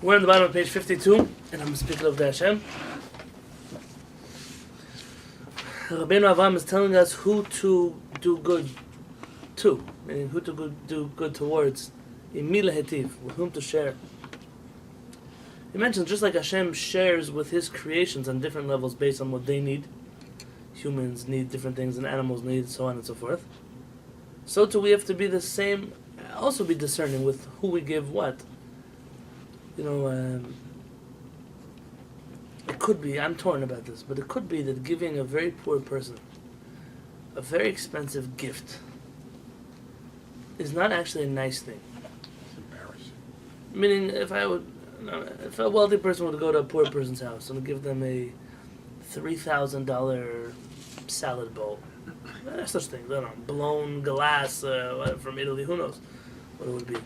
We're on the bottom of page 52, and I'm speaking of the Hashem. Rabbeinu Avraham is telling us who to do good to, meaning who to do good towards, Imila Hetiv, with whom to share. He mentions just like Hashem shares with His creations on different levels based on what they need. Humans need different things, and animals need so on and so forth. So too we have to be the same, also be discerning with who we give what. You know, it could be, I'm torn about this, but it could be that giving a very poor person a very expensive gift is not actually a nice thing. It's embarrassing. Meaning, if a wealthy person would go to a poor person's house and give them a $3,000 salad bowl, such things, I don't know, blown glass from Italy, who knows what it would be.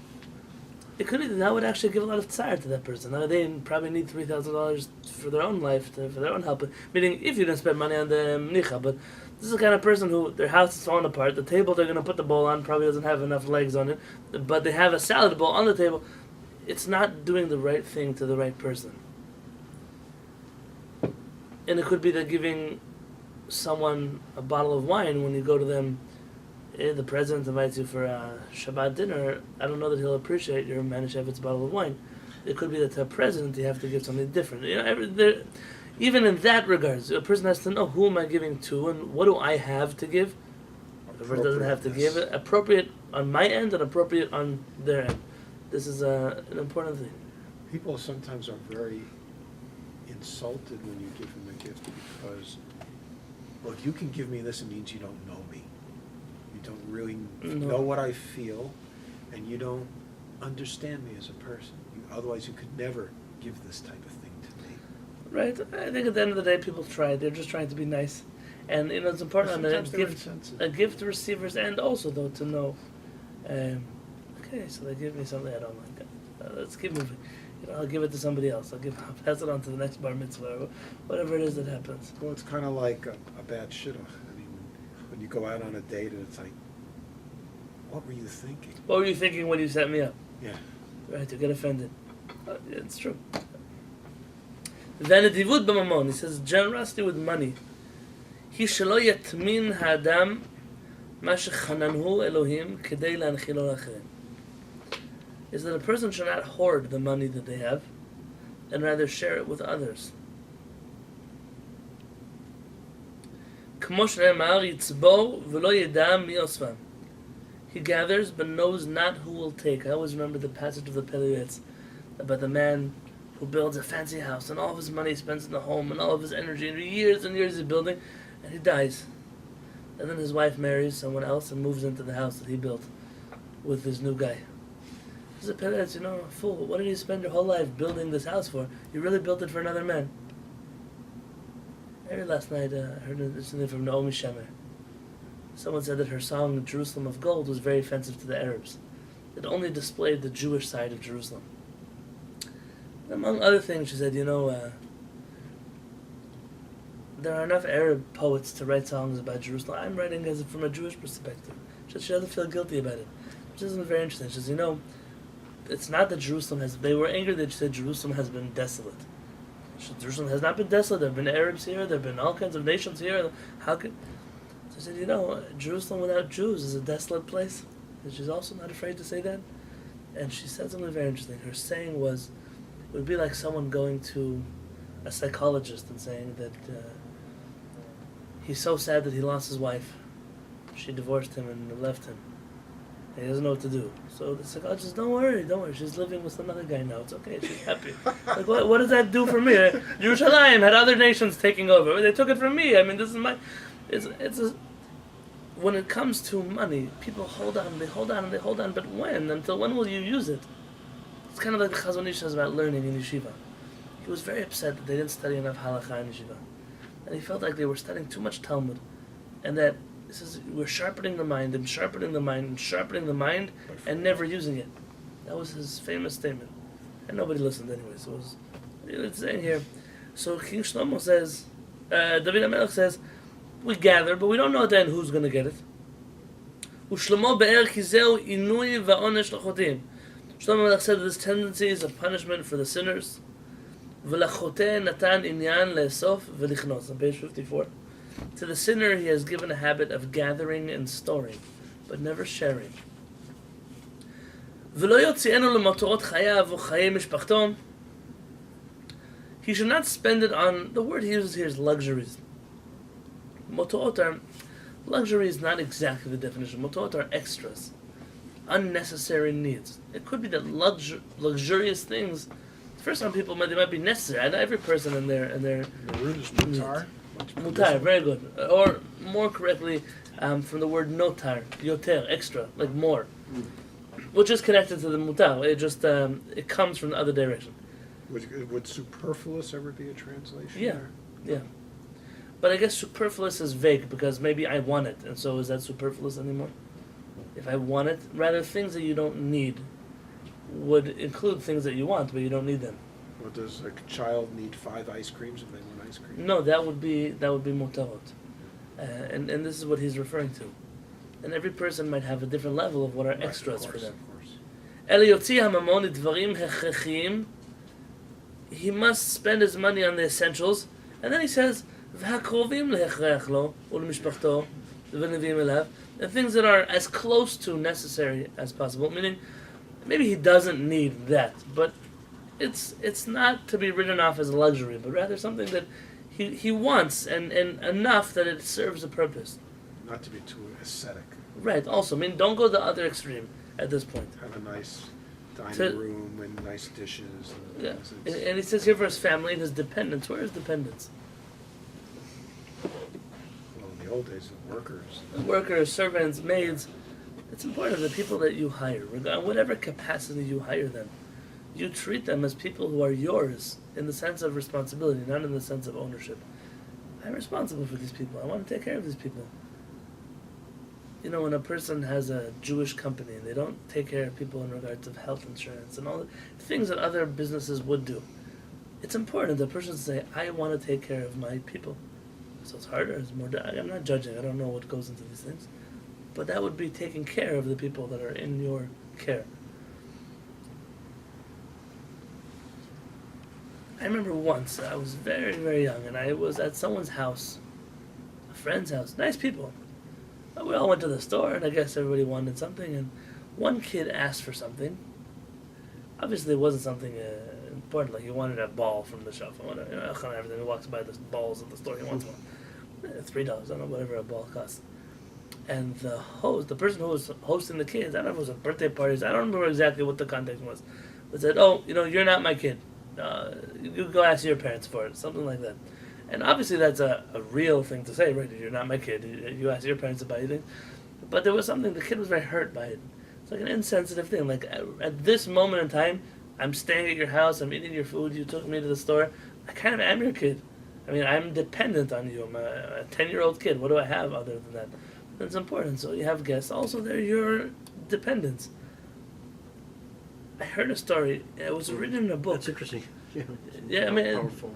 It could be that would actually give a lot of tsar to that person. Now, they probably need $3,000 for their own life, for their own help. Meaning, if you didn't spend money on the mnicha, but this is the kind of person who their house is falling apart. The table they're going to put the bowl on probably doesn't have enough legs on it, but they have a salad bowl on the table. It's not doing the right thing to the right person. And it could be that giving someone a bottle of wine when you go to them, the president invites you for a Shabbat dinner, I don't know that he'll appreciate your Manischewitz bottle of wine. It could be that to a president you have to give something different. You know, even in that regards, a person has to know who am I giving to and what do I have to give. The person doesn't have to give it. Appropriate on my end and appropriate on their end. This is an important thing. People sometimes are very insulted when you give them a gift because, well, if you can give me this, it means you don't know me. You don't really know what I feel, and you don't understand me as a person. Otherwise, you could never give this type of thing to me. Right. I think at the end of the day, people try. They're just trying to be nice. And you know, it's important on a gift receiver's end also, though, to know, okay, so they give me something I don't like. Let's keep moving. You know, I'll give it to somebody else. I'll pass it on to the next bar mitzvah, whatever it is that happens. Well, it's kind of like a bad shidduch. I mean, when you go out on a date and it's like, what were you thinking? What were you thinking when you set me up? Yeah. Right, you get offended. It's true. V'nedivut b'mamon, he says generosity with money. He shelo yatmin ha'adam ma shechananhu Elohim kedei le'anchilo l'achrim. Is that a person should not hoard the money that they have, and rather share it with others. K'mo she'nemar yitzbo v'lo yedam mi osvam. He gathers but knows not who will take. I always remember the passage of the Peliyetz about the man who builds a fancy house and all of his money he spends in the home and all of his energy and years he's building, and he dies. And then his wife marries someone else and moves into the house that he built with his new guy. This is a Peliyetz, you know, fool. What did you spend your whole life building this house for? You really built it for another man. I heard last night, I heard something from Naomi Shemer. Someone said that her song, Jerusalem of Gold, was very offensive to the Arabs. It only displayed the Jewish side of Jerusalem. Among other things, she said, you know, there are enough Arab poets to write songs about Jerusalem. I'm writing as from a Jewish perspective. She doesn't feel guilty about it. Which isn't very interesting. She says, you know, it's not that Jerusalem has... They were angry that she said Jerusalem has been desolate. Jerusalem has not been desolate. There have been Arabs here. There have been all kinds of nations here. How could... So I said, you know, Jerusalem without Jews is a desolate place. And she's also not afraid to say that. And she said something very interesting. Her saying was, it would be like someone going to a psychologist and saying that he's so sad that he lost his wife. She divorced him and left him. And he doesn't know what to do. So the psychologist, don't worry. She's living with another guy now. It's okay. She's happy. Like, what does that do for me? Yerushalayim had other nations taking over. They took it from me. I mean, this is my... When it comes to money, people hold on, but when? Until when will you use it? It's kind of like the Chazon Ish says about learning in yeshiva. He was very upset that they didn't study enough halakha in yeshiva. And he felt like they were studying too much Talmud. And that, he says, we're sharpening the mind, and never using it. That was his famous statement. And nobody listened anyway, so it's saying here. So King Shlomo says, David HaMelech says, we gather, but we don't know then who's going to get it. U'shlomo be'er kizeu inui va'onesh l'chotim. Shlomo Melech said that this tendency is a punishment for the sinners. V'lachoteh natan inyan le'esof v'lichnos. On page 54. To the sinner, he has given a habit of gathering and storing, but never sharing. V'lo yotzienu l'motorot chayav u'chayei mishpachto. He should not spend it on, the word he uses here is luxuries. Motorot are, luxury is not exactly the definition. Motorot are extras, unnecessary needs. It could be that luxurious things, for some people, they might be necessary. Not every person in their The root is mutar. mutar, very good. Or more correctly, from the word notar, yoter, extra, like more, which is connected to the mutar. It just it comes from the other direction. Would superfluous ever be a translation? Yeah, yeah. But I guess superfluous is vague because maybe I want it, and so is that superfluous anymore? If I want it, rather things that you don't need would include things that you want, but you don't need them. Or does a child need 5 ice creams if they want ice cream? No, that would be motarot, and this is what he's referring to. And every person might have a different level of what are extras for them. Of course. He must spend his money on the essentials, and then he says, the things that are as close to necessary as possible. Meaning, maybe he doesn't need that, but it's not to be written off as a luxury, but rather something that he wants and enough that it serves a purpose. Not to be too ascetic. Right. Also, don't go the other extreme at this point. Have a nice dining room and nice dishes. And Yeah. things. And he says here for his family and his dependents. Where is dependents? Well, in the old days, the workers. Workers, servants, maids. It's important the people that you hire, whatever capacity you hire them, you treat them as people who are yours in the sense of responsibility, not in the sense of ownership. I'm responsible for these people. I want to take care of these people. When a person has a Jewish company and they don't take care of people in regards of health insurance and all the things that other businesses would do, it's important that a person say, I want to take care of my people. So it's harder, it's more, I'm not judging, I don't know what goes into these things. But that would be taking care of the people that are in your care. I remember once, I was very, very young, and I was at someone's house, a friend's house, nice people. We all went to the store, and I guess everybody wanted something, and one kid asked for something. Obviously, it wasn't something important, like he wanted a ball from the shelf. Everything. He walks by the balls at the store, he wants one. $3, I don't know, whatever a ball costs. And the person who was hosting the kids, I don't know if it was a birthday party, I don't remember exactly what the context was, but said, you're not my kid. You go ask your parents for it, something like that. And obviously that's a real thing to say, right? You're not my kid. You ask your parents to buy you things. But there was something, the kid was very hurt by it. It's like an insensitive thing. Like, at this moment in time, I'm staying at your house, I'm eating your food, you took me to the store. I kind of am your kid. I mean, I'm dependent on you. I'm a 10-year-old kid. What do I have other than that? It's important. So you have guests. Also, they're your dependents. I heard a story. It was written in a book. That's interesting. Yeah, I mean, Powerful.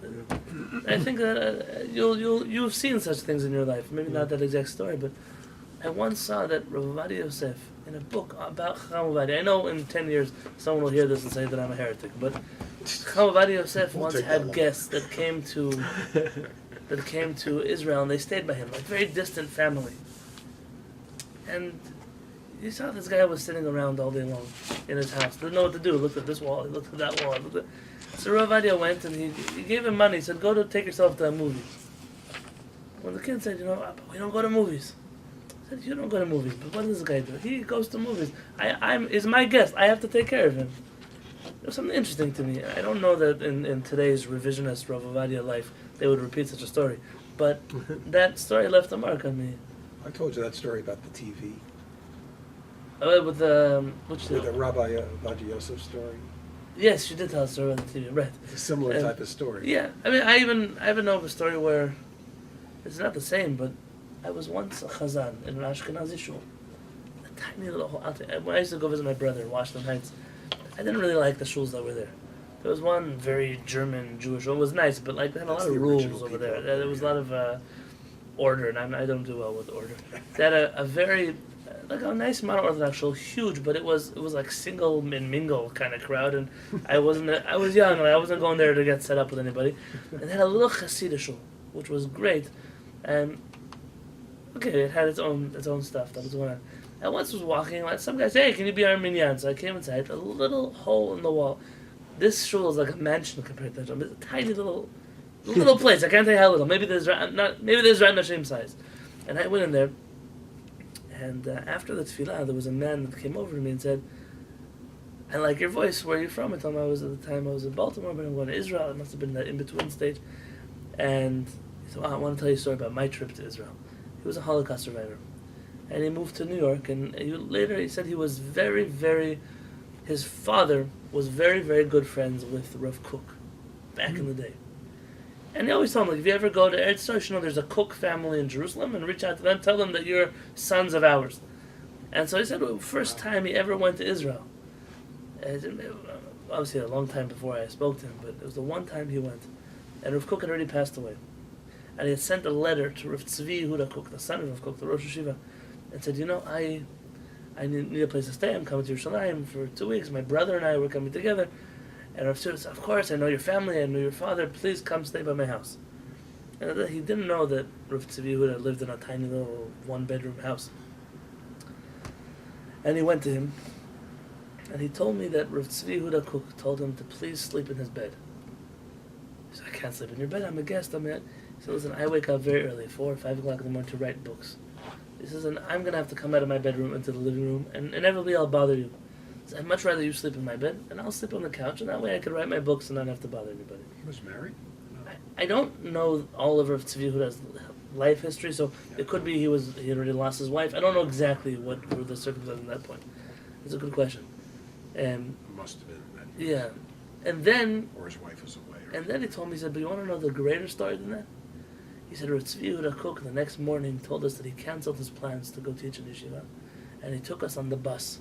I think that you've seen such things in your life. Maybe not that exact story, but I once saw that Rabbi Yosef in a book about Chacham Ovadia. I know in 10 years someone will hear this and say that I'm a heretic, but Chacham Ovadia Yosef once had guests that came to Israel and they stayed by him, like very distant family. And you saw this guy was sitting around all day long in his house. Didn't know what to do. Looked at this wall. He looked at that wall. So Rav Ovadia went and he gave him money. He said, go take yourself to a movie. When the kid said, we don't go to movies. I said, you don't go to movies, but what does this guy do? He goes to movies. He's my guest. I have to take care of him. There was something interesting to me. I don't know that in today's revisionist Rav Ovadia life they would repeat such a story. But that story left a mark on me. I told you that story about the TV. With the Rabbi Ovadia Yosef story. Yes, you did tell a story on the TV, right? It's a similar type of story. Yeah, I mean, I even know of a story where it's not the same, but I was once a chazan in an Ashkenazi shul, a tiny little. When I used to go visit my brother in Washington Heights, I didn't really like the shuls that were there. There was one very German Jewish shul. It was nice, but they had a lot of rules over there. There was a lot of order, and I don't do well with order. They had a very like a nice modern Orthodox shul, huge, but it was like single and mingle kind of crowd, and I was young, and I wasn't going there to get set up with anybody. And it had a little Hasidic shul, which was great, and okay, it had its own stuff that was going on. I once was walking, like some guy said, "Hey, can you be our minyan?" So I came inside, a little hole in the wall. This shul is like a mansion compared to that. It's a tiny little place. I can't tell you how little. Maybe there's right Nashim size. And I went in there, and after the tefillah, there was a man that came over to me and said, "I like your voice. Where are you from?" I told him I was in Baltimore, but I'm going to Israel. It must have been that in between stage. And he said, "I want to tell you a story about my trip to Israel." He was a Holocaust survivor. And he moved to New York, and later he said he was his father was very, very good friends with Rav Kook back in the day. And they always told him, like, if you ever go to Eretz Yisrael, there's a Kook family in Jerusalem, and reach out to them, tell them that you're sons of ours. And so he said, first time he ever went to Israel, obviously a long time before I spoke to him, but it was the one time he went, and Rav Kook had already passed away. And he had sent a letter to Rav Tzvi Yehuda Kook, the son of Rav Kook, the Rosh Hashiva, and said, I need a place to stay. I'm coming to Yerushalayim for 2 weeks. My brother and I were coming together. And Rav Tzvi said, of course, I know your family, I know your father. Please come stay by my house. And he didn't know that Rav Tzvi Yehuda lived in a tiny little one-bedroom house. And he went to him, and he told me that Rav Tzvi Yehuda Kook told him to please sleep in his bed. He said, I can't sleep in your bed. I'm a guest. He said, listen, I wake up very early, 4 or 5 o'clock in the morning to write books. He says, and I'm going to have to come out of my bedroom into the living room, and inevitably I'll bother you. He says, I'd much rather you sleep in my bed, and I'll sleep on the couch, and that way I can write my books and not have to bother anybody. He was married? No. I don't know all of Rav Tzvi Yehuda's life history, so it could be he had already lost his wife. I don't know exactly what were the circumstances at that point. It's a good question. Must have been that. Yeah. And then... Or his wife was away. And then he told me, he said, but you want to know the greater story than that? He said, Rav Tzvi Yehuda Kook the next morning told us that he canceled his plans to go teach in yeshiva, and he took us on the bus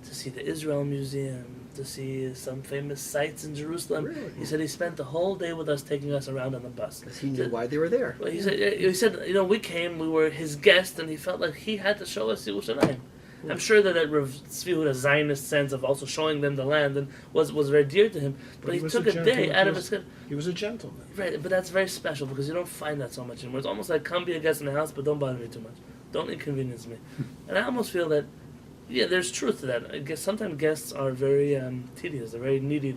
to see the Israel Museum, to see some famous sites in Jerusalem. Really? He said he spent the whole day with us taking us around on the bus. Because he knew why they were there. Well, he said, we came, we were his guest, and he felt like he had to show us Yerushalayim. I'm sure that Rav Tzvi Yehuda's Zionist sense of also showing them the land and was very dear to him, but he took a day out of his head. He was a gentleman. Right, but that's very special because you don't find that so much anymore. It's almost like, come be a guest in the house, but don't bother me too much. Don't inconvenience me. And I almost feel that, yeah, there's truth to that. I guess sometimes guests are very tedious, they're very needy,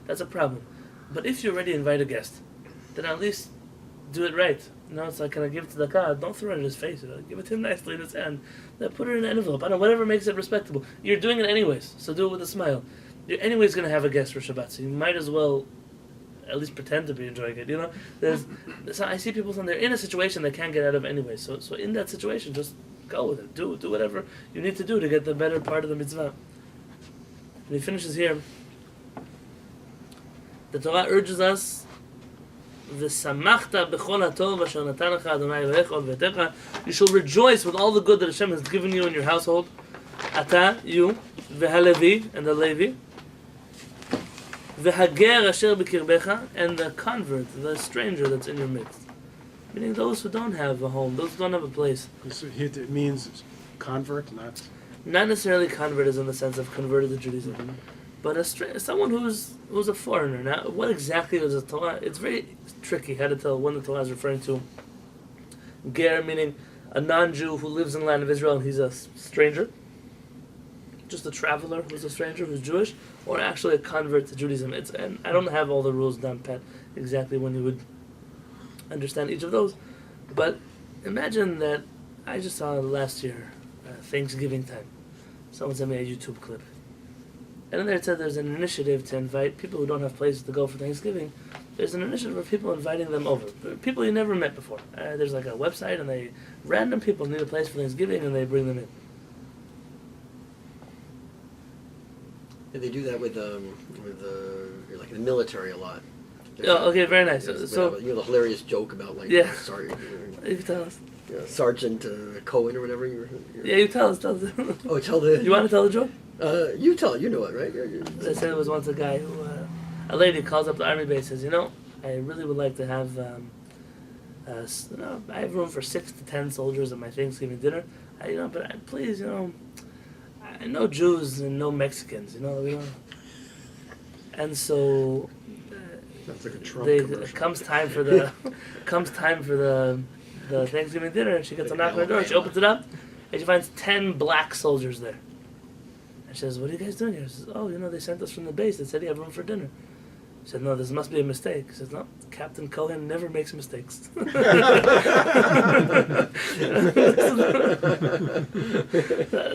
that's a problem. But if you already invite a guest, then at least do it right. It's like, can I give it to the God? Don't throw it in his face. Give it to him nicely in his hand. Then put it in an envelope. I don't know, whatever makes it respectable. You're doing it anyways, so do it with a smile. You're anyways going to have a guest for Shabbat, so you might as well at least pretend to be enjoying it. So I see people saying they're in a situation they can't get out of anyway. So in that situation, just go with it. Do whatever you need to do to get the better part of the mitzvah. And he finishes here. The Torah urges us, you shall rejoice with all the good that Hashem has given you in your household. Ata, you, v'Halevi, and the Levi, v'Hager asher b'kirbecha, and the convert, the stranger that's in your midst. Meaning those who don't have a home, those who don't have a place. So it means convert, not necessarily convert as in the sense of converted to Judaism. Mm-hmm. But someone who's a foreigner. Now, what exactly is the Torah? It's very tricky how to tell when the Torah is referring to ger, meaning a non-Jew who lives in the land of Israel and he's a stranger, just a traveler who's a stranger who's Jewish, or actually a convert to Judaism. And I don't have all the rules down pat exactly when you would understand each of those, but imagine that I just saw last year, Thanksgiving time, someone sent me a YouTube clip. And then there it said there's an initiative to invite people who don't have places to go for Thanksgiving. There's an initiative of people inviting them over. People you never met before. There's like a website and random people need a place for Thanksgiving and they bring them in. And they do that with like the military a lot. Oh, okay, very nice. So the hilarious joke about You can tell us. Sergeant Cohen or whatever. You tell us. Oh, tell the. You want to tell the joke? You tell it. You know it, right? They said it was once a guy who, a lady calls up the army base and says, I really would like to have, I have room for 6 to 10 soldiers at my Thanksgiving dinner. Please, I know Jews and no Mexicans, we don't. And so That's like a Trump it commercial. comes time for the Thanksgiving dinner, and she gets a knock on the door. She opens it up, and she finds 10 black soldiers there. And she says, "What are you guys doing here?" She says, "Oh, they sent us from the base. They said you have room for dinner." She said, "No, this must be a mistake." She says, "No, Captain Cohen never makes mistakes."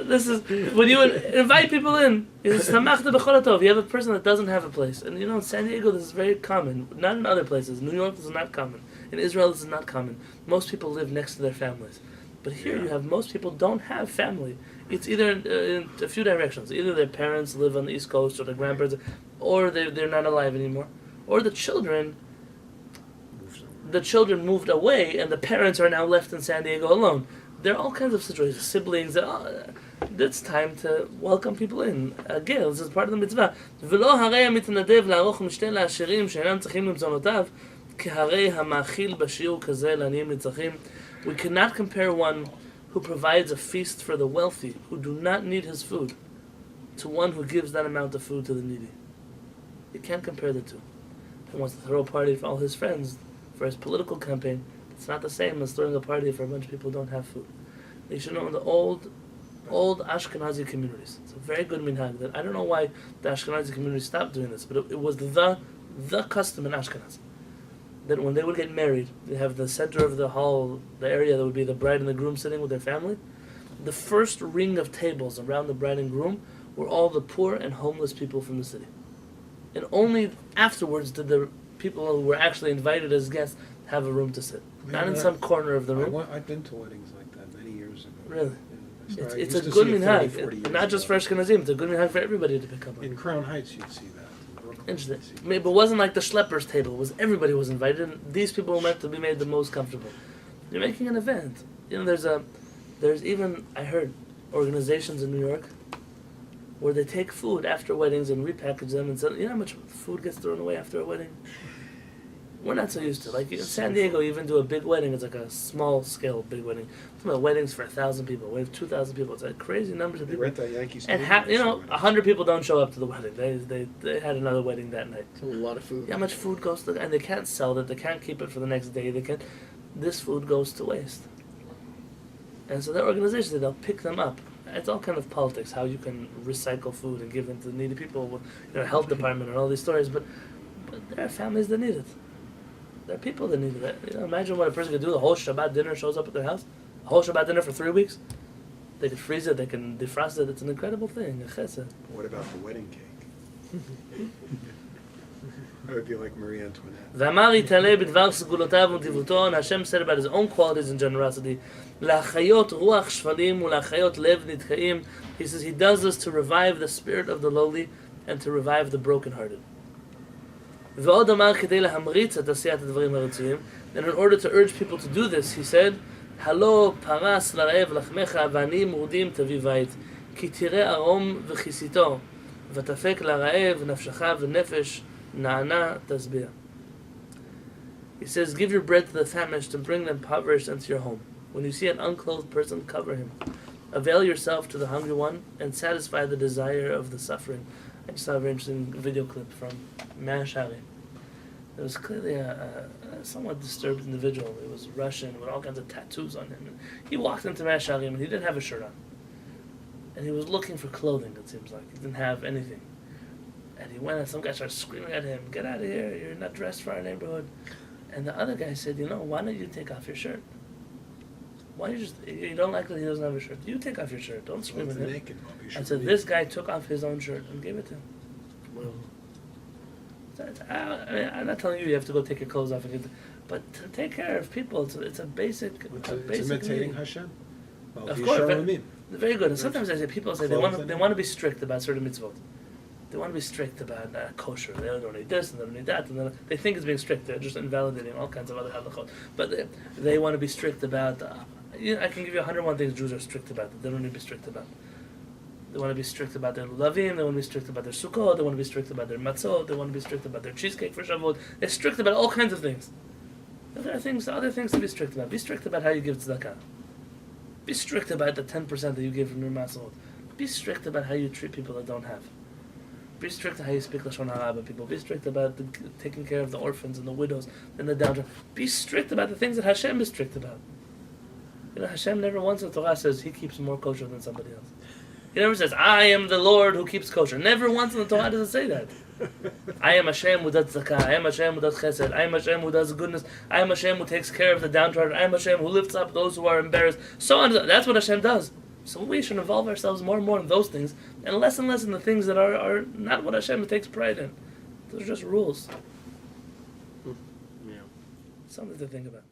This is when you invite people in. It's Samachta b'chol tov. You have a person that doesn't have a place, and in San Diego this is very common. Not in other places. New York this is not common. In Israel this is not common. Most people live next to their families, but here you have most people don't have family. It's either in a few directions. Either their parents live on the East Coast, or their grandparents, or they're not alive anymore, or the children moved away, and the parents are now left in San Diego alone. There are all kinds of situations. Siblings. It's time to welcome people in. Again, this is part of the mitzvah. ולא הרי המתנדב לערוך משתה לעשירים שאינם צריכים למזונותיו, כהרי המאכיל בשיעור כזה לעניים נצרכים. We cannot compare one who provides a feast for the wealthy, who do not need his food, to one who gives that amount of food to the needy. You can't compare the two. He wants to throw a party for all his friends for his political campaign. It's not the same as throwing a party for a bunch of people who don't have food. You should know in the old Ashkenazi communities. It's a very good minhag. That I don't know why the Ashkenazi community stopped doing this, but it was the custom in Ashkenaz. That when they would get married, they have the center of the hall, the area that would be the bride and the groom sitting with their family. The first ring of tables around the bride and groom were all the poor and homeless people from the city. And only afterwards did the people who were actually invited as guests have a room to sit. Not in some corner of the room. I've been to weddings like that many years ago. Really? Yeah. It's I a used to good see it 30, 40 minhag. years Not just for ago. Ashkenazim, it's a good minhag for everybody to pick up on. In Crown Heights, you'd see that. In Brooklyn, Interesting. you'd see that. Maybe it wasn't like the schleppers table. It was everybody was invited, and these people were meant to be made the most comfortable. You're making an event. There's even, I heard, organizations in New York where they take food after weddings and repackage them and sell. You know how much food gets thrown away after a wedding? We're not so used to. Like in San Diego, you even do a big wedding. It's like a small scale big wedding. Some of the weddings for 1,000 people. We have 2,000 people. It's like crazy numbers of They people. rent that Yankee And Stadium. 100 people don't show up to the wedding. They had another wedding that night. It's a lot of food. Yeah, how much food goes to, and they can't sell it. They can't keep it for the next day. This food goes to waste. And so their organizations, they'll pick them up. It's all kind of politics, how you can recycle food and give them to needy people, health department and all these stories. But there are families that need it. There are people that need it. Imagine what a person could do. The whole Shabbat dinner shows up at their house. A whole Shabbat dinner for 3 weeks. They can freeze it. They can defrost it. It's an incredible thing. A chesed. What about the wedding cake? That would be like Marie Antoinette. ואמר יתעלה בדבר סגולותיו ונדיבותו, and Hashem said about his own qualities and generosity, להחיות רוח שפלים ולהחיות לב נדכאים. He says he does this to revive the spirit of the lowly and to revive the brokenhearted. ועוד אמר כדי להמריץ את עשיית הדברים הרצויים, and in order to urge people to do this, he said, הלא פרס לרעב לחמך ועניים מורדים תביא בית, כי תראה ערום וכיסיתו, ותפק לרעב נפשך ונפש Na'ana tasbih. He says, give your bread to the famished and bring the impoverished into your home. When you see an unclothed person, cover him. Avail yourself to the hungry one and satisfy the desire of the suffering. I just saw a very interesting video clip from Shaar. It was clearly a somewhat disturbed individual. He was Russian with all kinds of tattoos on him. And he walked into Shaar and he didn't have a shirt on. And he was looking for clothing, it seems like. He didn't have anything. And he went and some guy started screaming at him, get out of here, you're not dressed for our neighborhood. And the other guy said, why don't you take off your shirt? Why you don't like that he doesn't have a shirt? You take off your shirt, don't scream at him. And so this guy took off his own shirt and gave it to him. Well, I'm not telling you have to go take your clothes off, but to take care of people, it's a basic It's imitating need. Hashem. Of course, very good. And sometimes people say they want to be strict about certain mitzvot. They want to be strict about kosher. They don't need this and they don't need that. And they think it's being strict. They're just invalidating all kinds of other halachot. But they want to be strict about... I can give you 101 things Jews are strict about that they don't need to be strict about. They want to be strict about their lulavim. They want to be strict about their sukkot. They want to be strict about their matzot. They want to be strict about their cheesecake for Shavuot. They're strict about all kinds of things. But there are other things to be strict about. Be strict about how you give tzedakah. Be strict about the 10% that you give from your matzot. Be strict about how you treat people that don't have. Be strict about how you speak Lashon Hara about people. Be strict about taking care of the orphans and the widows and the downtrodden. Be strict about the things that Hashem is strict about. You know, Hashem never once in the Torah says he keeps more kosher than somebody else. He never says, I am the Lord who keeps kosher. Never once in the Torah does it say that. I am Hashem who does zakah. I am Hashem who does chesed. I am Hashem who does goodness. I am Hashem who takes care of the downtrodden. I am Hashem who lifts up those who are embarrassed. So on. That's what Hashem does. So we should involve ourselves more and more in those things, and less in the things that are not what Hashem takes pride in. Those are just rules. Yeah. Something to think about.